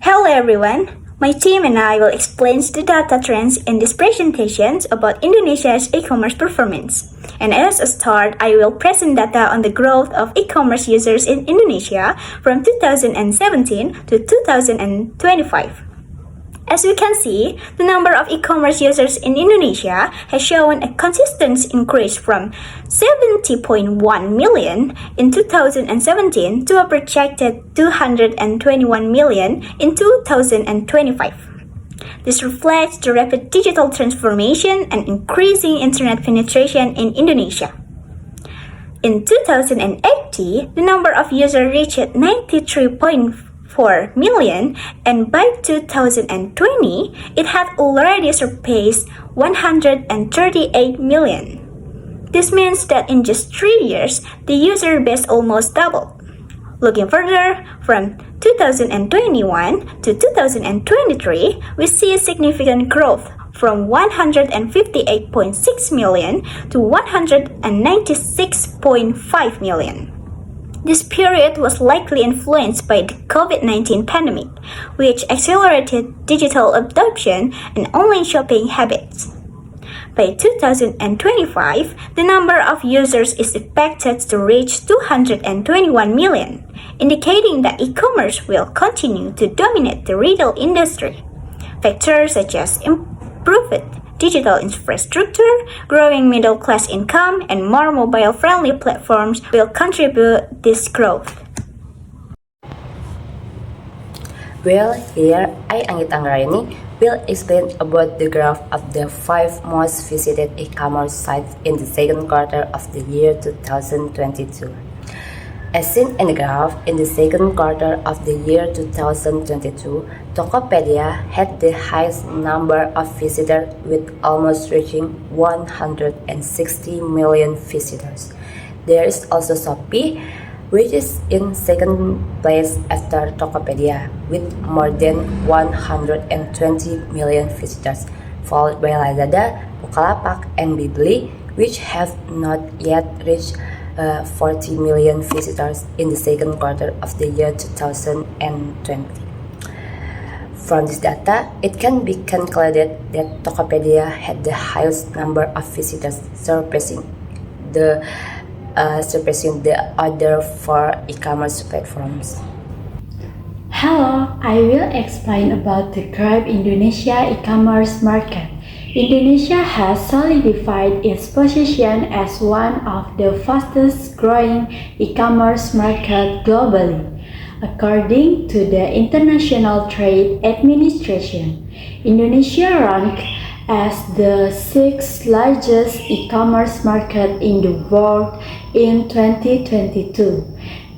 Hello everyone, my team and I will explain the data trends in this presentation about Indonesia's e-commerce performance. And as a start, I will present data on the growth of e-commerce users in Indonesia from 2017 to 2025. As we can see, the number of e-commerce users in Indonesia has shown a consistent increase from 70.1 million in 2017 to a projected 221 million in 2025. This reflects the rapid digital transformation and increasing internet penetration in Indonesia. In 2018, the number of users reached 93.4 million, and by 2020, it had already surpassed 138 million. This means that in just 3 years, the user base almost doubled. Looking further, from 2021 to 2023, we see a significant growth from 158.6 million to 196.5 million. This period was likely influenced by the COVID-19 pandemic, which accelerated digital adoption and online shopping habits. By 2025, the number of users is expected to reach 221 million, indicating that e-commerce will continue to dominate the retail industry. Factors such as improved digital infrastructure, growing middle-class income, and more mobile-friendly platforms will contribute this growth. Well, here I, Anggit Anggraini, will explain about the graph of the 5 most visited e-commerce sites in the second quarter of the year 2022. As seen in the graph, in the second quarter of the year 2022, Tokopedia had the highest number of visitors with almost reaching 160 million visitors. There is also Shopee, which is in second place after Tokopedia with more than 120 million visitors, followed by Lazada, Bukalapak, and Bibli, which have not yet reached 40 million visitors in the second quarter of the year 2020. From this data, it can be concluded that Tokopedia had the highest number of visitors, surpassing the other 4 e-commerce platforms. Hello, I will explain about the growth Indonesia e-commerce market. Indonesia has solidified its position as one of the fastest growing e-commerce markets globally. According to the International Trade Administration, Indonesia ranked as the 6th largest e-commerce market in the world in 2022.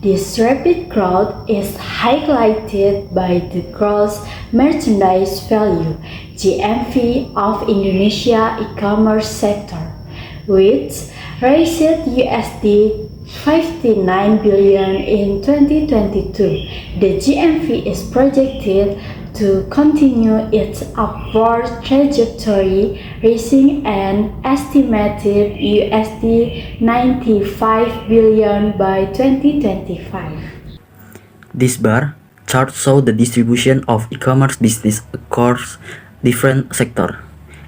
This rapid growth is highlighted by the gross merchandise value (GMV) of Indonesia e-commerce sector, which raised USD 59 billion in 2022. The GMV is projected to continue its upward trajectory, reaching an estimated USD 95 billion by 2025. This bar chart shows the distribution of e-commerce business across different sectors.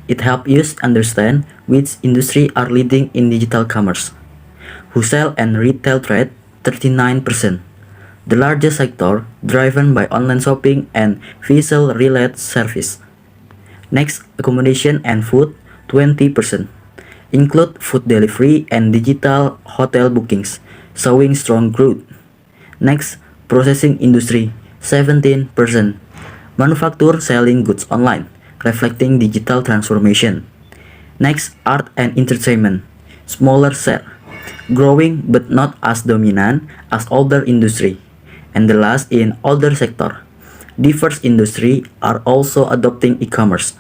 It helps us understand which industries are leading in digital commerce. Wholesale and retail trade, 39%. The largest sector, driven by online shopping and visual-related service. Next, accommodation and food, 20%. Include food delivery and digital hotel bookings, showing strong growth. Next, processing industry, 17%. Manufacture selling goods online, reflecting digital transformation. Next, art and entertainment, smaller share, growing but not as dominant as older industry. And the last in other sector, diverse industry are also adopting e-commerce.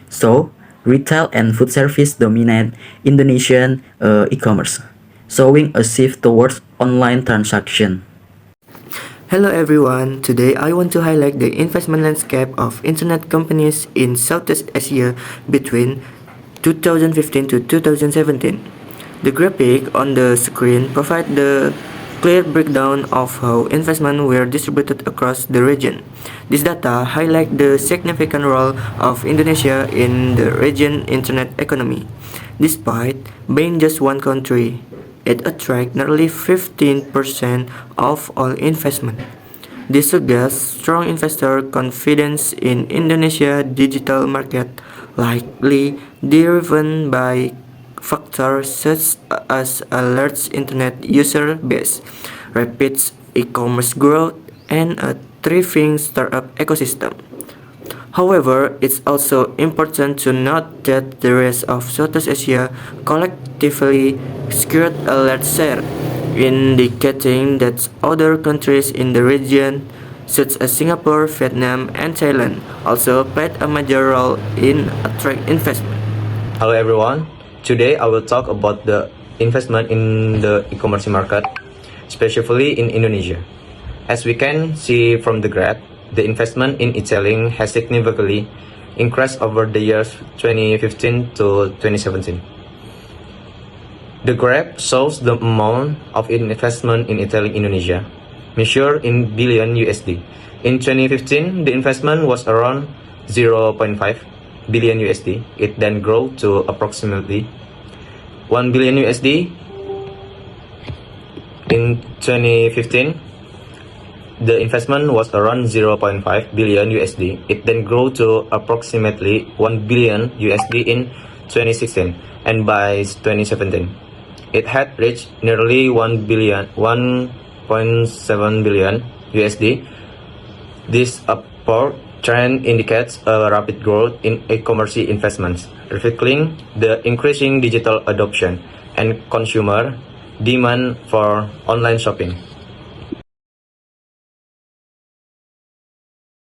So, retail and food service dominate Indonesian e-commerce, showing a shift towards online transaction. Hello everyone, today I want to highlight the investment landscape of internet companies in Southeast Asia between 2015 to 2017. The graphic on the screen provides the clear breakdown of how investment were distributed across the region. This data highlight the significant role of Indonesia in the region internet economy. Despite being just one country, it attracts nearly 15% of all investment. This suggests strong investor confidence in Indonesia digital market, likely driven by factors such as a large internet user base, rapid e-commerce growth, and a thriving startup ecosystem. However, it's also important to note that the rest of Southeast Asia collectively secured a large share, indicating that other countries in the region, such as Singapore, Vietnam, and Thailand, also played a major role in attracting investment. Hello everyone. Today I will talk about the investment in the e-commerce market, especially in Indonesia. As we can see from the graph, the investment in e-tailing has significantly increased over the years 2015 to 2017. The graph shows the amount of investment in e-tailing Indonesia, measured in billion USD. In 2015, the investment was around 0.5 billion USD. It then grew to approximately 1 billion USD. In 2015, the investment was around 0.5 billion USD. It then grew to approximately 1 billion USD in 2016, and by 2017, it had reached nearly 1.7 billion USD. This upward trend indicates a rapid growth in e-commerce investments, reflecting the increasing digital adoption and consumer demand for online shopping.